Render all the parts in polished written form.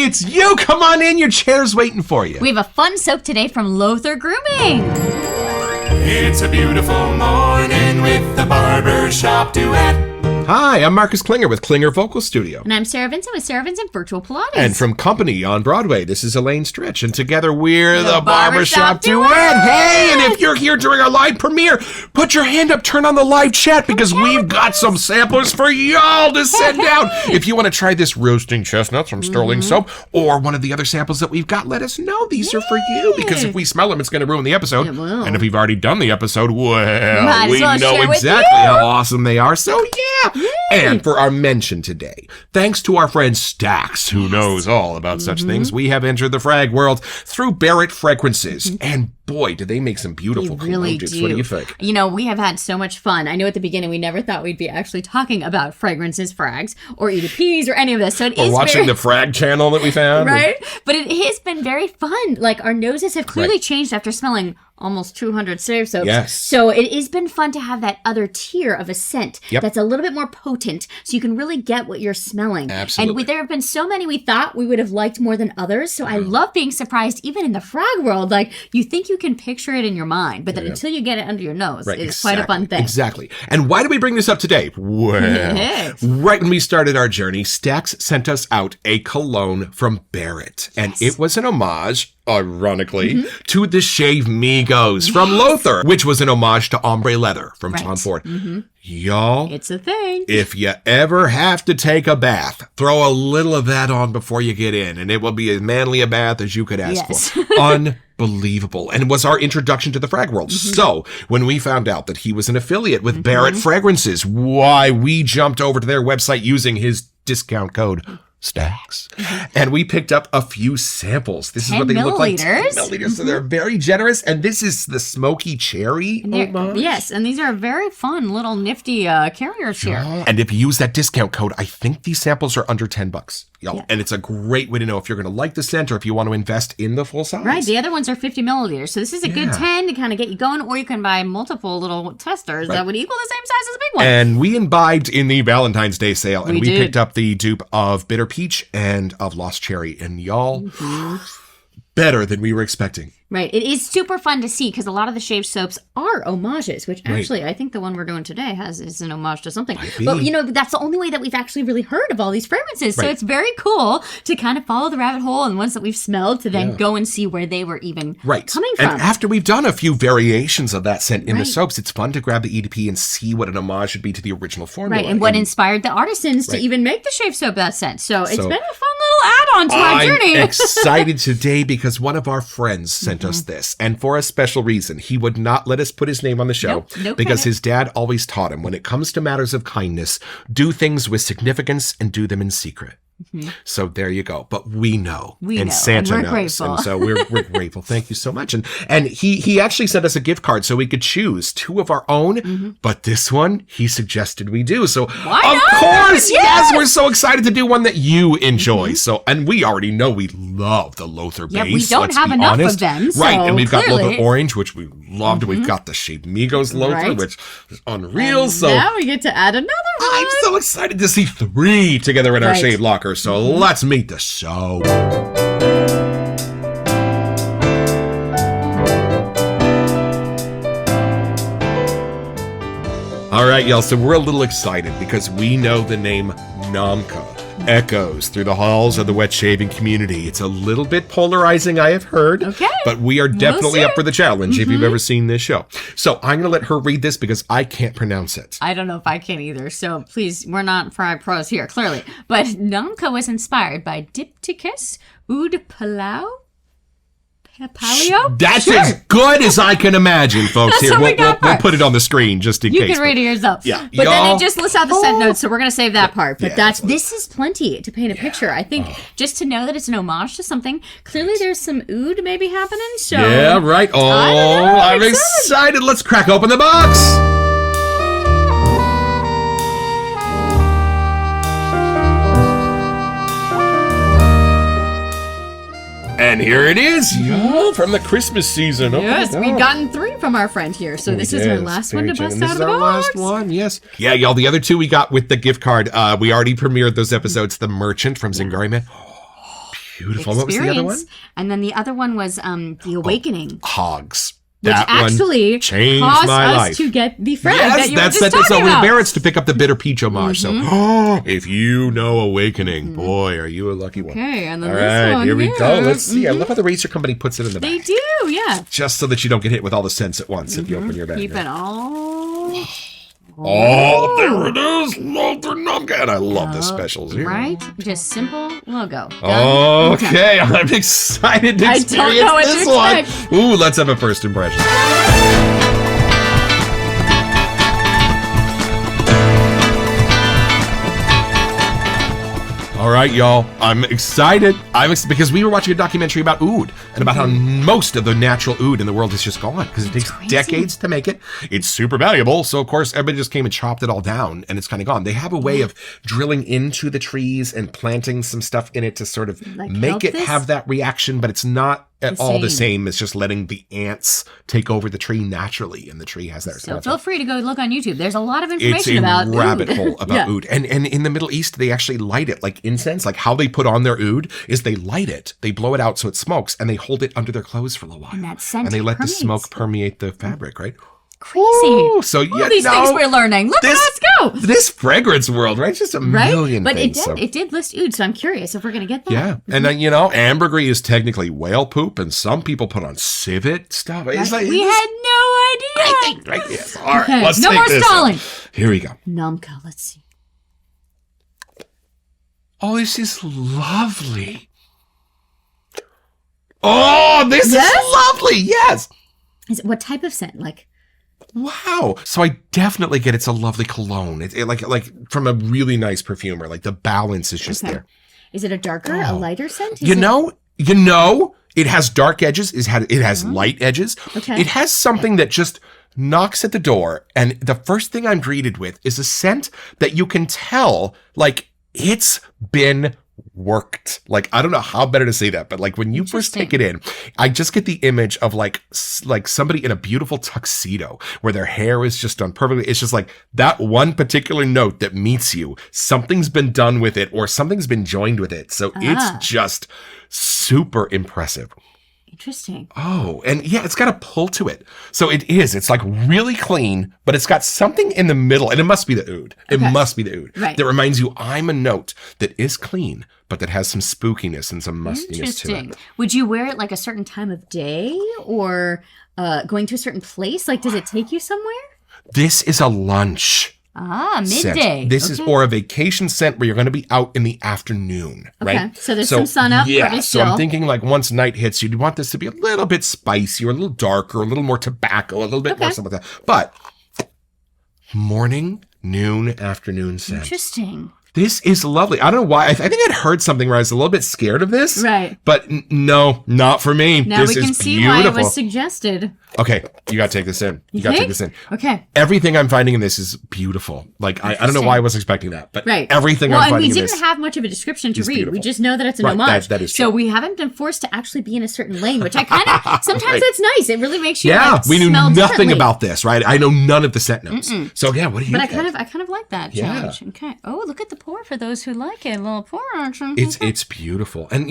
Hey, it's you. Come on in. Your chair's waiting for you. We have a fun soap today from LØTHUR Grooming. It's a beautiful morning with the Barbershop Duet. Hi, I'm Marcus Klinger with Klinger Vocal Studio. And I'm Sarah Vincent with Sarah Vincent Virtual Pilates. And from Company on Broadway, this is Elaine Stritch. And together we're the Barbershop Duet. Hey, and if you're here during our live premiere, put your hand up, turn on the live chat, because we've got some samplers for y'all to send out. If you want to try this roasting chestnuts from Sterling Soap, or one of the other samples that we've got, let us know. These are for you, because if we smell them, it's going to ruin the episode. It will. And if we've already done the episode, Might well, we as well know share with exactly you. how awesome they are. So yeah. Yay. And for our mention today, thanks to our friend Stax, who knows all about such things, we have entered the frag world through Barrett Fragrances. And boy, do they make some beautiful really cologne. do. What do you think? You know, we have had so much fun. I know at the beginning we never thought we'd be actually talking about fragrances, frags, or EDPs, or any of this. So it is Watching the frag channel that we found. right? But it has been very fun. Like, our noses have clearly changed after smelling almost 200 shave soaps. Yes. So it has been fun to have that other tier of a scent Yep. that's a little bit more potent, so you can really get what you're smelling. Absolutely. And there have been so many we thought we would have liked more than others. So I love being surprised, even in the frag world. Like, you think you can picture it in your mind, but then until you get it under your nose, it's quite a fun thing. Exactly. And why do we bring this up today? Well, Yes. right when we started our journey, Stax sent us out a cologne from Barrett. And it was an homage, ironically, to the Shave Migos from LØTHUR, which was an homage to Ombre Leather from Tom Ford. Y'all, It's a thing. if you ever have to take a bath, throw a little of that on before you get in, and it will be as manly a bath as you could ask for. Unbelievable. And it was our introduction to the frag world. So when we found out that he was an affiliate with Barrett Fragrances, why, we jumped over to their website using his discount code Stax. And we picked up a few samples. This is what they look like. 10 milliliters. So they're very generous. And this is the smoky cherry homage. Yes, and these are very fun little nifty carriers here. And if you use that discount code, I think these samples are under $10, y'all. Yeah. And it's a great way to know if you're going to like the scent or if you want to invest in the full size. Right, the other ones are 50 milliliters. So this is a good 10 to kind of get you going, or you can buy multiple little testers that would equal the same size as a big one. And we imbibed in the Valentine's Day sale, and we did. picked up the dupe of Bitter Peach and of Lost Cherry. And y'all, better than we were expecting. Right, it is super fun to see because a lot of the shave soaps are homages, which actually I think the one we're doing today is an homage to something. But you know, that's the only way that we've actually really heard of all these fragrances. So it's very cool to kind of follow the rabbit hole and ones that we've smelled to then go and see where they were even coming from. And after we've done a few variations of that scent in the soaps, it's fun to grab the EDP and see what an homage should be to the original formula. Right, and what inspired the artisans to even make the shave soap that scent. So it's been a fun little add-on to our journey. I'm excited today because one of our friends sent us this, and for a special reason. He would not let us put his name on the show because his dad always taught him, when it comes to matters of kindness, do things with significance and do them in secret. So there you go. But we know. And Santa and we're knows. grateful. And so we're grateful. Thank you so much. And he actually sent us a gift card so we could choose two of our own. But this one, he suggested we do. So Why of not? course, yes, we're so excited to do one that you enjoy. So, and we already know we love the LØTHUR base. Yeah, we don't let's have be enough honest. of them. So right. And we've got clearly. LØTHUR Orange, which we loved. We've got the Shave Migos LØTHUR, which is unreal. And so now we get to add another one. I'm so excited to see three together in our shave locker. So let's meet the show. All right, y'all. So we're a little excited because we know the name Namkha echoes through the halls of the wet shaving community. It's a little bit polarizing, I have heard. Okay. But we are definitely up for the challenge if you've ever seen this show. So I'm going to let her read this because I can't pronounce it. I don't know if I can either, so please, we're not frag pros here, clearly. But Namkha was inspired by Diptychus oud Palau? Paleo? That's as good as I can imagine, folks. That's Here, what we got we'll for. put it on the screen just in You case. can read it yourself. Yeah. But then Y'all- it just lists out the scent notes, so we're going to save that part. But Yeah, this is plenty to paint a picture. I think just to know that it's an homage to something. Clearly there's some oud maybe happening. So Yeah, right. Oh, I don't know. I'm excited. Let's crack open the box. And here it is, y'all, from the Christmas season. Oh, Yes, my we've God. gotten 3 from our friend here. So this is our last one to bust This out of is the our box. last one, yes. Yeah, y'all, the other two we got with the gift card. We already premiered those episodes. The Merchant from Zingari Man. Beautiful. What was the other one? And then the other one was The Awakening. Hogs. Which That actually one changed caused my us life. to get the frag Yes, that you were just so talking we're about. embarrassed to pick up the Bitter Peach homage. So, if you know Awakening, boy, are you a lucky one. Okay, and then All this right, one here we go. here. Let's see. I love how the razor company puts it in the They bag. do, yeah. Just so that you don't get hit with all the scents at once if you open your bag. Keep it all. Oh, there it is. LØTHUR Namkha. And I love the specials here. Right? Just simple logo. Okay, I'm excited to I don't experience know what to this one. expect. Ooh, let's have a first impression. All right, y'all. I'm excited. Because we were watching a documentary about oud and about how most of the natural oud in the world is just gone because it takes decades to make it. It's super valuable. So, of course, everybody just came and chopped it all down and it's kind of gone. They have a way of drilling into the trees and planting some stuff in it to sort of make it have that reaction, but it's not at all the same as just letting the ants take over the tree naturally, and the tree has that So feel free to go look on YouTube. There's a lot of information about It's a rabbit hole about yeah. oud. And in the Middle East, they actually light it like incense. Like how they put on their oud is they light it, they blow it out so it smokes, and they hold it under their clothes for a little while. And that scent and they let permeates. the smoke permeate the fabric, right? Crazy. Ooh, so yeah, all these things we're learning. Look at us go. This fragrance world, right? Just a million but things. it did list oud, so I'm curious if we're going to get that. Yeah. And then, ambergris is technically whale poop, and some people put on civet stuff. It's like, We had no idea. Right, yes. All right, Okay, let's no take more this stalling. Here we go. Namkha, let's see. Oh, this is lovely. Oh, this is lovely. Yes. What type of scent? Like, wow. So I definitely get it's a lovely cologne. It like from a really nice perfumer. Like the balance is just there. Is it a darker, a lighter scent? You know, it has dark edges. It has light edges. Okay. It has something that just knocks at the door. And the first thing I'm greeted with is a scent that you can tell, like, it's been worked. Like, I don't know how better to say that, but like when you first take it in, I just get the image of like somebody in a beautiful tuxedo where their hair is just done perfectly. It's just like that one particular note that meets you. Something's been done with it or something's been joined with it. So it's just super impressive. Interesting. Oh, and yeah, it's got a pull to it. So it's like really clean, but it's got something in the middle, and it must be the oud. It must be the oud. Right. That reminds you, I'm a note that is clean, but that has some spookiness and some mustiness to it. Would you wear it like a certain time of day or going to a certain place? Like, does it take you somewhere? This is a lunch. Midday. Scent. This is or a vacation scent where you're going to be out in the afternoon, right? Okay, so there's some sun up. Yeah, pretty so I'm still. thinking like once night hits, you'd want this to be a little bit spicy or a little darker, a little more tobacco, a little bit more something like that. But morning, noon, afternoon scent. Interesting. This is lovely. I don't know why. I think I'd heard something where I was a little bit scared of this. Right. But no, not for me. Now this we can is see beautiful. why it was suggested. Okay, you got to take this in. You got to take this in. Okay. Everything I'm finding in this is beautiful. Like, I don't know why I was expecting that, but everything I'm finding in this. And we didn't have much of a description to read. Beautiful. We just know that it's an homage. That is true. So we haven't been forced to actually be in a certain lane, which I kind of, sometimes that's nice. It really makes you we knew smell nothing differently. about this, right? I know none of the scent notes. So yeah, what do you But get? I kind of like that challenge. Okay. Oh, look at the pour for those who like it. A little pour action. It's beautiful. And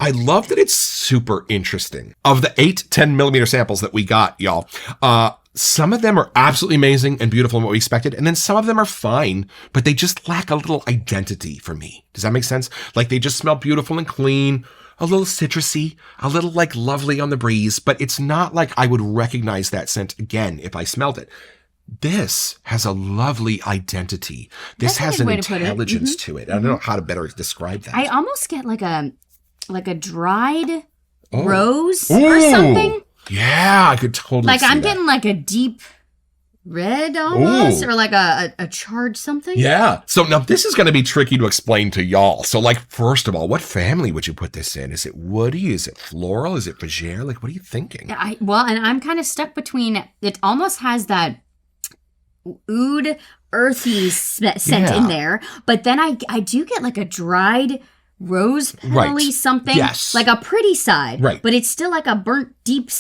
I love that it's super interesting. Of the 10 millimeter samples that we got, y'all, some of them are absolutely amazing and beautiful and what we expected. And then some of them are fine, but they just lack a little identity for me. Does that make sense? Like they just smell beautiful and clean, a little citrusy, a little like lovely on the breeze, but it's not like I would recognize that scent again if I smelled it. This has a lovely identity. This has an intelligence to it. I don't know how to better describe that. I almost get like a dried rose or something. Yeah, I could totally like see I'm that. getting like a deep red almost, or like a charred something. Yeah. So now this is going to be tricky to explain to y'all. So like, first of all, what family would you put this in? Is it woody? Is it floral? Is it fougere? Like, what are you thinking? And I'm kind of stuck between, it almost has that oud earthy scent in there, but then I do get like a dried rose petally something. Yes. Like a pretty side. Right. But it's still like a burnt deep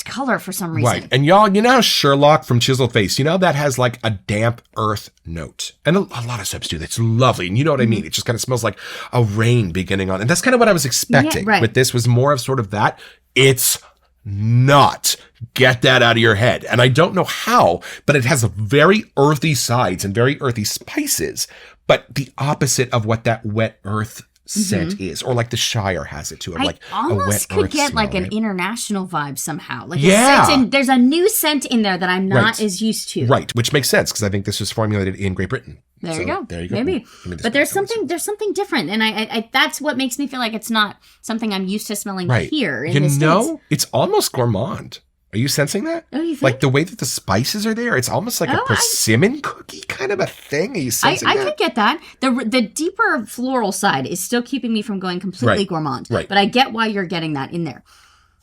color for some reason. Right. And y'all, you know Sherlock from Chiseled Face, that has like a damp earth note. And a lot of soaps do. That's lovely. And you know what I mean? It just kind of smells like a rain beginning on. And that's kind of what I was expecting. Yeah, right. But this was more of sort of that. It's not. Get that out of your head. And I don't know how, but it has a very earthy sides and very earthy spices, but the opposite of what that wet earth scent is, or like the Shire has it too. Like I almost a wet could earth get smell, like an right? international vibe somehow. Like Yeah. there's a new scent in there that I'm not Right. as used to. Right, which makes sense because I think this was formulated in Great Britain. There you go. There you go. Maybe. But there's something different, and I that's what makes me feel like it's not something I'm used to smelling here in the States. It's almost gourmand. Are you sensing that? Oh, you think? Like the way that the spices are there, it's almost like a persimmon cookie kind of a thing. Are you sensing I that? could get that. The deeper floral side is still keeping me from going completely Right. gourmand. Right. But I get why you're getting that in there.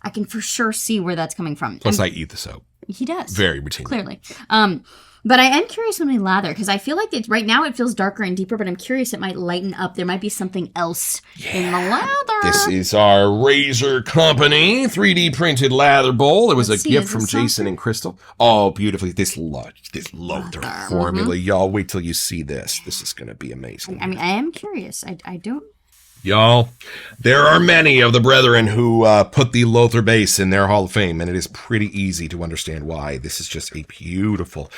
I can for sure see where that's coming from. Plus, I eat the soap. He does. Very routinely. Clearly. But I am curious when we lather, because I feel like right now it feels darker and deeper, but I'm curious it might lighten up. There might be something else in the lather. This is our Razor Company 3D printed lather bowl. It was Let's a see, gift is from this Jason something? and Crystal. Oh, beautifully. This LØTHUR formula. Y'all wait till you see this. This is going to be amazing. I mean, I am curious. I don't... Y'all, there are many of the brethren who put the LØTHUR base in their Hall of Fame, and it is pretty easy to understand why. This is just a beautiful,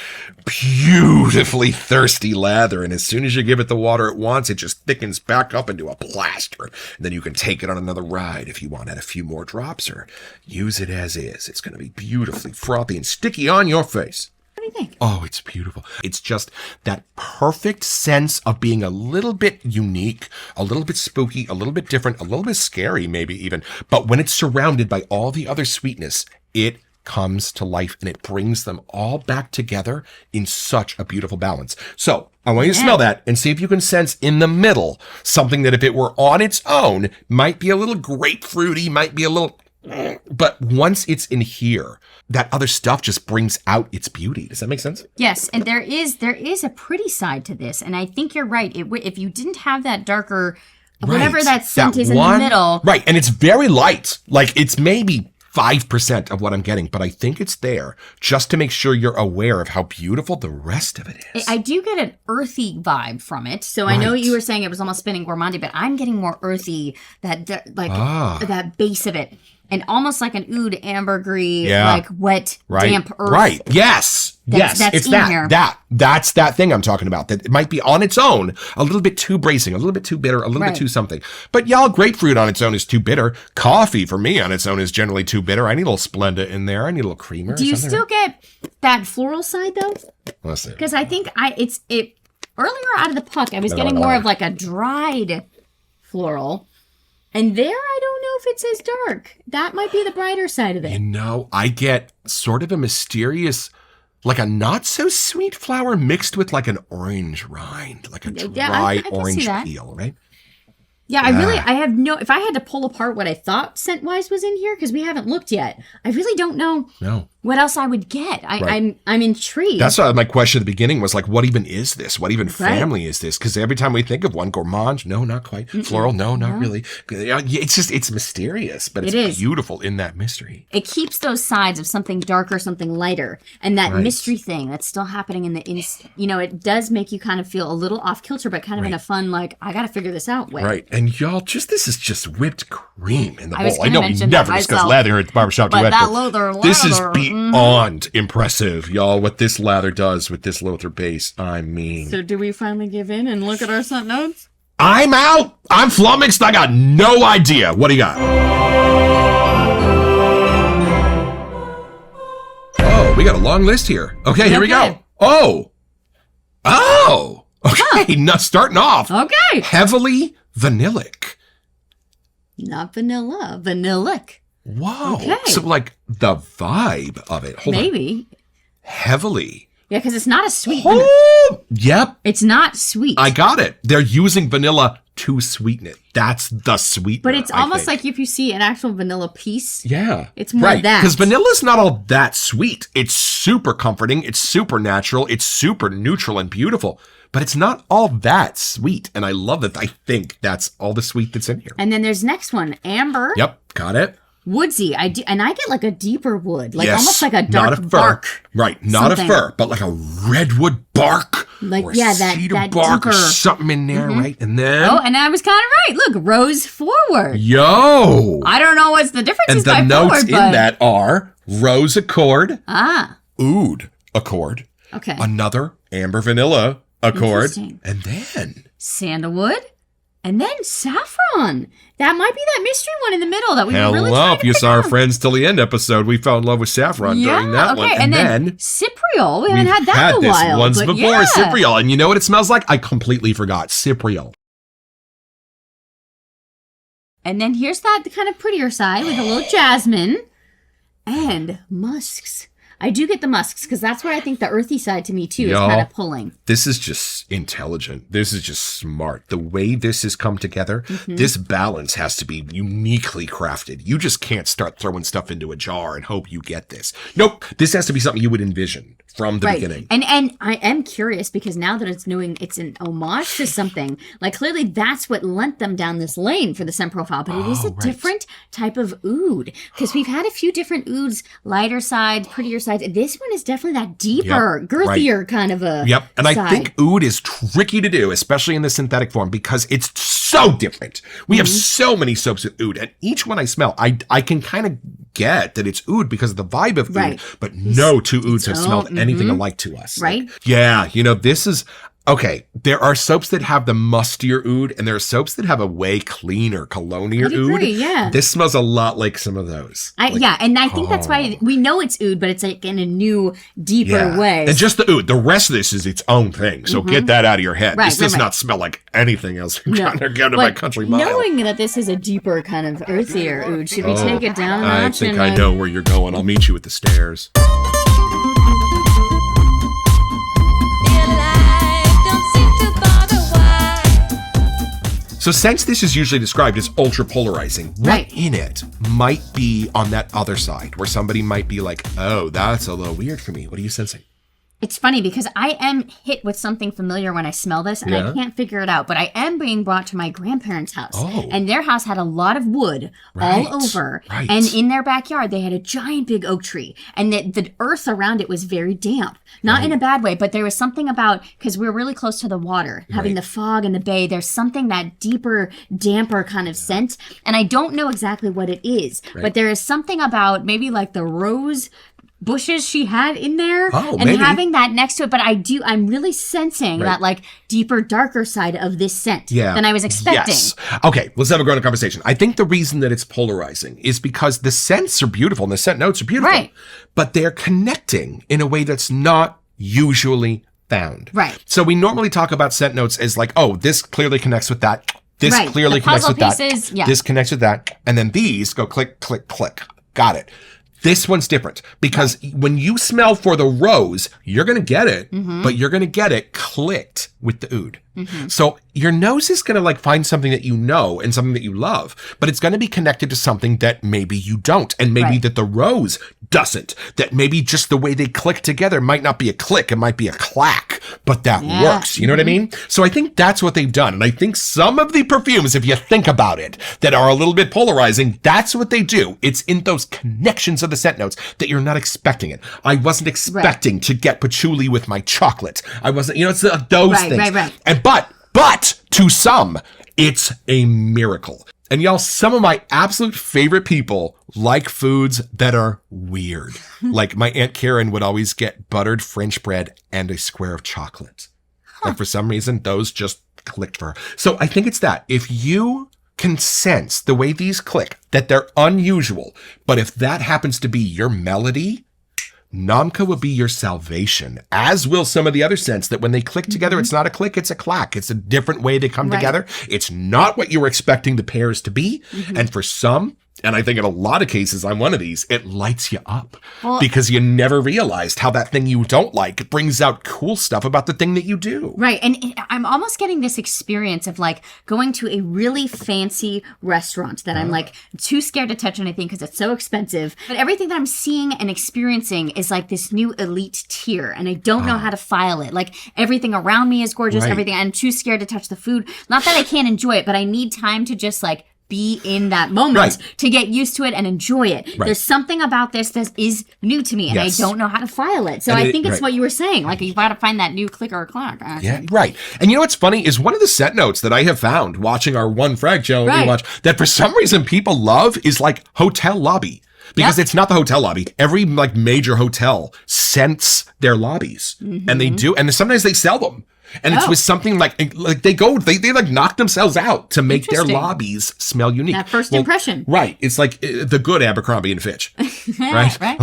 beautifully thirsty lather, and as soon as you give it the water it wants, it just thickens back up into a plaster. And then you can take it on another ride if you want, add a few more drops, or use it as is. It's going to be beautifully frothy and sticky on your face. What do you think? Oh, it's beautiful. It's just that perfect sense of being a little bit unique, a little bit spooky, a little bit different, a little bit scary maybe even. But when it's surrounded by all the other sweetness, it comes to life and it brings them all back together in such a beautiful balance. So I want you to smell that and see if you can sense in the middle something that if it were on its own might be a little grapefruity, might be a little... But once it's in here, that other stuff just brings out its beauty. Does that make sense? Yes, and there is a pretty side to this, and I think you're right. If you didn't have that darker, whatever that scent is in the middle, right? And it's very light, like it's maybe 5% of what I'm getting, but I think it's there just to make sure you're aware of how beautiful the rest of it is. I do get an earthy vibe from it. So I know you were saying it was almost spinning gourmandy, but I'm getting more earthy, that base of it. And almost like an oud ambergris, like wet, damp earth. Right. Yes. That's it's in that. here. That's that thing I'm talking about. That it might be on its own a little bit too bracing, a little bit too bitter, a little bit too something. But y'all, grapefruit on its own is too bitter. Coffee for me on its own is generally too bitter. I need a little Splenda in there. I need a little creamer. Do you still get that floral side though? Let's see. Because I think it earlier out of the puck, I was getting more of like a dried floral. And there, I don't know if it's as dark. That might be the brighter side of it. You know, I get sort of a mysterious, like a not so sweet flower mixed with like an orange rind, like a dry I orange peel, right? Yeah, I have no, if I had to pull apart what I thought scent-wise was in here, because we haven't looked yet, I really don't know what else I would get. I'm intrigued. That's why my question at the beginning was like, what even is this? What even family is this? Because every time we think of one, gourmand, no, not quite. Floral, no, not really. It's just, it's mysterious, but it's beautiful in that mystery. It keeps those sides of something darker, something lighter, and that mystery thing that's still happening in the, it does make you kind of feel a little off kilter, but kind of in a fun, like, I got to figure this out way. Right. And y'all, this is just whipped cream in the bowl. I know we never discuss lather at the Barbershop Duet, but this is beyond impressive, y'all, what this lather does with this LØTHUR base. I mean. So do we finally give in and look at our scent notes? I'm out. I'm flummoxed. I got no idea. What do you got? Oh, we got a long list here. Okay, here we go. Oh. Okay, now starting off. Okay. Heavily vanillic. Not vanilla, vanillic. Whoa. Okay. So like the vibe of it. Hold on. Heavily. Yeah, because it's not a sweet. Yep. It's not sweet. I got it. They're using vanilla to sweeten it. That's the sweetener. But it's almost like if you see an actual vanilla piece. Yeah. It's more that. Because vanilla's not all that sweet. It's super comforting. It's super natural. It's super neutral and beautiful. but it's not all that sweet. And I love that. I think that's all the sweet that's in here. And then there's next one, amber. Yep, got it. Woodsy. I get like a deeper wood, like Yes, almost like a dark not a fir. bark. Right, not something. a fir, but like a redwood bark. Like, or yeah, cedar that bark or deeper. something in there, right? And then Oh, and I was kind of right. Look, rose forward. yo. I don't know what's the difference And is the by notes forward, in but that are rose accord, ah, oud accord, okay. another amber vanilla accord, Interesting. and then Sandalwood, and then saffron. That might be that mystery one in the middle that we were really hello. trying If to you figure saw our out. Friends Till the End episode, we fell in love with saffron during that one. And then cypriol. We haven't we've had that in a this while. once but before, yeah. cypriol. And you know what it smells like? I completely forgot. Cypriol. And then here's that kind of prettier side with a little jasmine and musks. I do get the musks because that's what I think the earthy side to me too is Y'all, kind of pulling. This is just intelligent. This is just smart. The way this has come together, this balance has to be uniquely crafted. You just can't start throwing stuff into a jar and hope you get this. Nope. This has to be something you would envision from the beginning. And I am curious because now that it's an homage to something, like clearly that's what lent them down this lane for the scent profile, but it is a different type of oud because we've had a few different ouds, lighter sides, prettier sides. This one is definitely that deeper, girthier kind of a And side. I think oud is tricky to do, especially in the synthetic form, because it's so different. We have so many soaps with oud, and each one I smell, I can kind of get that it's oud because of the vibe of oud, but no two ouds have smelled anything alike to us. Right? Like, yeah, this is... Okay, there are soaps that have the mustier oud, and there are soaps that have a way cleaner, colognier I'd agree, oud. yeah. This smells a lot like some of those. And I think that's why we know it's oud, but it's like in a new, deeper way. And just the oud. The rest of this is its own thing. So get that out of your head. This does not smell like anything else. I'm trying to get to my country mile. Knowing that this is a deeper kind of earthier oud, should we take it down a I notch? think I know where you're going. I'll meet you at the stairs. So since this is usually described as ultra polarizing, what in it might be on that other side where somebody might be like, oh, that's a little weird for me. What are you sensing? It's funny because I am hit with something familiar when I smell this and I can't figure it out, but I am being brought to my grandparents' house and their house had a lot of wood all over and in their backyard they had a giant big oak tree and the earth around it was very damp, not in a bad way, but there was something about, because we're really close to the water, having the fog and the bay, there's something that deeper, damper kind of scent, and I don't know exactly what it is, but there is something about maybe like the rose bushes she had in there and having that next to it, but I'm really sensing that like deeper, darker side of this scent than I was expecting. Yes. Okay, let's have a grown-up conversation. I think the reason that it's polarizing is because the scents are beautiful and the scent notes are beautiful, but they're connecting in a way that's not usually found. Right. So we normally talk about scent notes as like, oh, this clearly connects with that. This clearly connects with pieces, that. This connects with that. And then these go click, click, click. Got it. This one's different because when you smell for the rose, you're going to get it, but you're going to get it clicked with the oud. So your nose is going to like find something that you know and something that you love, but it's going to be connected to something that maybe you don't. And maybe that the rose doesn't, that maybe just the way they click together might not be a click. It might be a clack, but that works. You know what I mean? So I think that's what they've done. And I think some of the perfumes, if you think about it, that are a little bit polarizing, that's what they do. It's in those connections of the scent notes that you're not expecting it. I wasn't expecting to get patchouli with my chocolate. I wasn't, it's those things. And but to some, it's a miracle. And y'all, some of my absolute favorite people like foods that are weird. Like my Aunt Karen would always get buttered French bread and a square of chocolate. Like for some reason, those just clicked for her. So I think it's that. If you can sense the way these click, that they're unusual, but if that happens to be your melody, Namkha will be your salvation, as will some of the other scents that when they click together, it's not a click, it's a clack. It's a different way they come together. It's not what you were expecting the pairs to be. And for some, And I think in a lot of cases, I'm one of these, it lights you up because you never realized how that thing you don't like brings out cool stuff about the thing that you do. Right. And I'm almost getting this experience of like going to a really fancy restaurant that I'm like too scared to touch anything because it's so expensive. But everything that I'm seeing and experiencing is like this new elite tier. And I don't know how to file it. Like everything around me is gorgeous. Everything. I'm too scared to touch the food. Not that I can't enjoy it, but I need time to just like be in that moment to get used to it and enjoy it. There's something about this that is new to me and I don't know how to file it. So I think it's what you were saying. Like you've got to find that new click or clack. Yeah, right. And you know what's funny is one of the set notes that I have found watching our one frag show we watch that for some reason people love is like hotel lobby. Because it's not the hotel lobby. Every like major hotel scents their lobbies and they do. And sometimes they sell them. And it's with something like they like knock themselves out to make their lobbies smell unique. That first impression. Right. It's like the good Abercrombie and Fitch. Right? Like,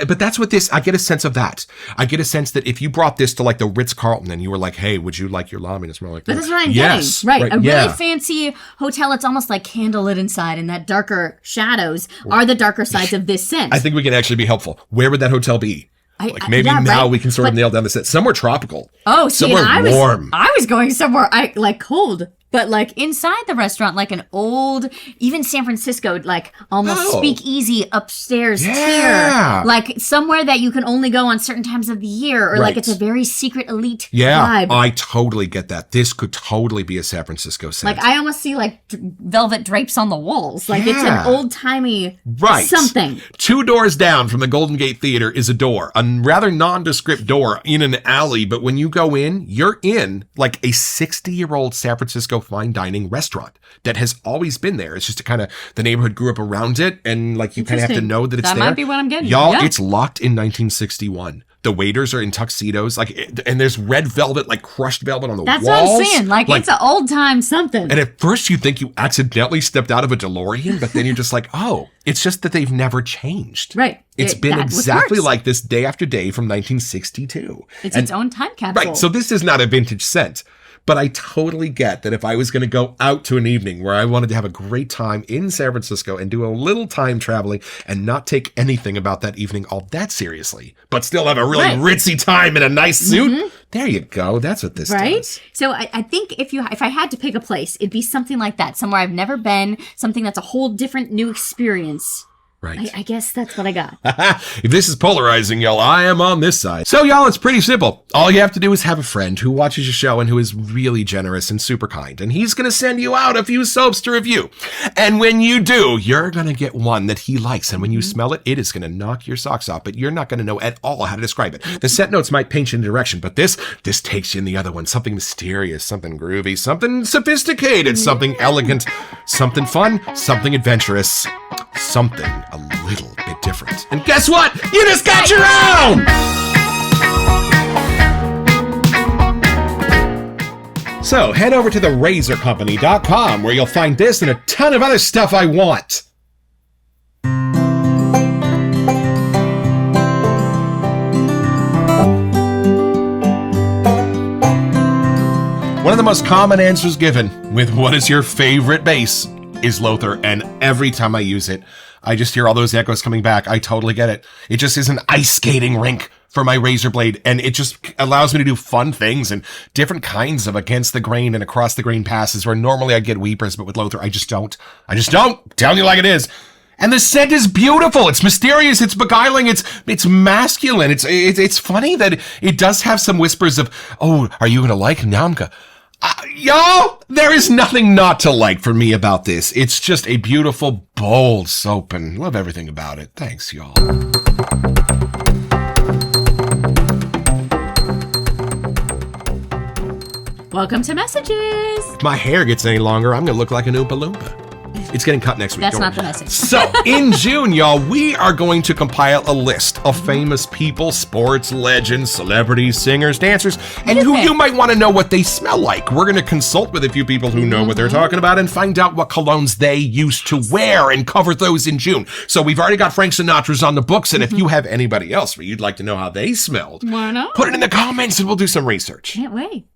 but that's what this, I get a sense of that. I get a sense that if you brought this to like the Ritz-Carlton and you were like, hey, would you like your lobby to smell like this? But that's what I'm getting. Right. A really fancy hotel. It's almost like candlelit inside and that darker shadows are the darker sides of this scent. I think we can actually be helpful. Where would that hotel be? Like maybe now we can sort of nail down the set. Somewhere tropical. Oh, see, somewhere warm. I was going somewhere like cold. But like inside the restaurant, like an old, even San Francisco, like almost speakeasy upstairs tier. Like somewhere that you can only go on certain times of the year or like it's a very secret elite vibe. I totally get that. This could totally be a San Francisco scent. Like I almost see like velvet drapes on the walls. Like it's an old-timey something. 2 doors down from the Golden Gate Theater is a door, a rather nondescript door in an alley. But when you go in, you're in like a 60-year-old San Francisco fine dining restaurant that has always been there. It's just a kind of, the neighborhood grew up around it and like you kind of have to know that it's there. That might be what I'm getting. Y'all, it's locked in 1961. The waiters are in tuxedos, like, and there's red velvet, like crushed velvet on the walls. That's what I'm saying. Like it's an old time something. And at first you think you accidentally stepped out of a DeLorean, but then you're just like, oh, it's just that they've never changed. Right. It's been exactly like this day after day from 1962. It's its own time capsule. Right. So this is not a vintage scent. But I totally get that if I was going to go out to an evening where I wanted to have a great time in San Francisco and do a little time traveling and not take anything about that evening all that seriously, but still have a really ritzy time in a nice suit, there you go. That's what this does. So I think if I had to pick a place, it'd be something like that, somewhere I've never been, something that's a whole different new experience. Right. I guess that's what I got. If this is polarizing, y'all, I am on this side. So, y'all, it's pretty simple. All you have to do is have a friend who watches your show and who is really generous and super kind. And he's going to send you out a few soaps to review. And when you do, you're going to get one that he likes. And when you smell it, it is going to knock your socks off. But you're not going to know at all how to describe it. The set notes might paint you in a direction. But this takes you in the other one. Something mysterious, something groovy, something sophisticated, something elegant, something fun, something adventurous, something a little bit different. And guess what? You just got your own! So head over to therazorcompany.com where you'll find this and a ton of other stuff I want. One of the most common answers given with what is your favorite base is LØTHUR, and every time I use it, I just hear all those echoes coming back. I totally get it. It just is an ice skating rink for my razor blade, and it just allows me to do fun things and different kinds of against the grain and across the grain passes where normally I get weepers, but with LØTHUR, I just don't. Telling you like it is. And the scent is beautiful. It's mysterious. It's beguiling. It's masculine. It's funny that it does have some whispers of, oh, are you gonna like Namkha? Y'all, there is nothing not to like for me about this. It's just a beautiful, bold soap and love everything about it. Thanks, y'all. Welcome to Messages. If my hair gets any longer, I'm going to look like an Oompa Loompa. It's getting cut next week. That's not the message. So, in June, y'all, we are going to compile a list of famous people, sports legends, celebrities, singers, dancers, and who you might want to know what they smell like. We're going to consult with a few people who know what they're talking about and find out what colognes they used to wear and cover those in June. So, we've already got Frank Sinatra's on the books, and if you have anybody else where you'd like to know how they smelled, why not? Put it in the comments and we'll do some research. Can't wait.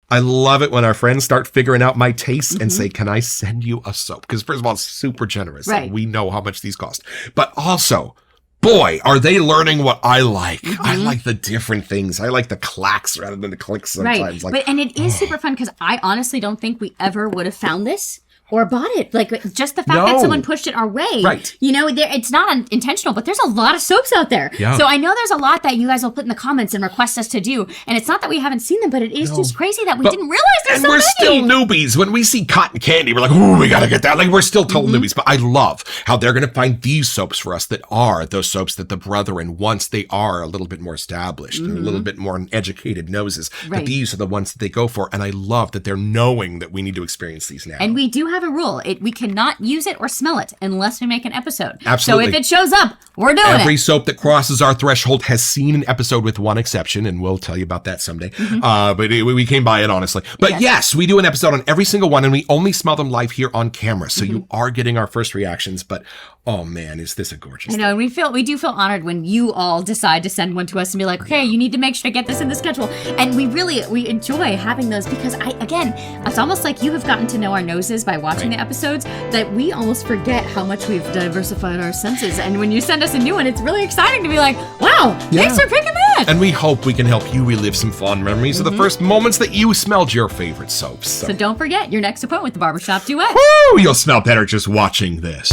I love it when our friends start figuring out my tastes and say, can I send you a soap? Because first of all, it's super generous. Right. And we know how much these cost. But also, boy, are they learning what I like. I like the different things. I like the clacks rather than the clicks sometimes. Right. And it is super fun because I honestly don't think we ever would have found this or bought it. Like, just the fact that someone pushed it our way. Right. You know, it's not intentional, but there's a lot of soaps out there. Yeah. So I know there's a lot that you guys will put in the comments and request us to do. And it's not that we haven't seen them, but it is just crazy that we didn't realize there's so many. And we're still newbies. When we see cotton candy, we're like, oh, we got to get that. Like, we're still total newbies. But I love how they're going to find these soaps for us that are those soaps that the brethren, once they are a little bit more established and a little bit more educated noses, that these are the ones that they go for. And I love that they're knowing that we need to experience these now. And we do have a rule. We cannot use it or smell it unless we make an episode. Absolutely. So if it shows up, we're doing it. Every soap that crosses our threshold has seen an episode with one exception, and we'll tell you about that someday. But we came by it, honestly. But yes, we do an episode on every single one, and we only smell them live here on camera. So you are getting our first reactions, but oh man, is this a gorgeous thing. I know, and we do feel honored when you all decide to send one to us and be like, okay, you need to make sure to get this in the schedule. And we enjoy having those because it's almost like you have gotten to know our noses by watching the episodes that we almost forget how much we've diversified our senses. And when you send us a new one, it's really exciting to be like, wow, thanks for picking that. And we hope we can help you relive some fond memories of the first moments that you smelled your favorite soaps. So don't forget your next appointment with the Barbershop Duet. Woo! You'll smell better just watching this.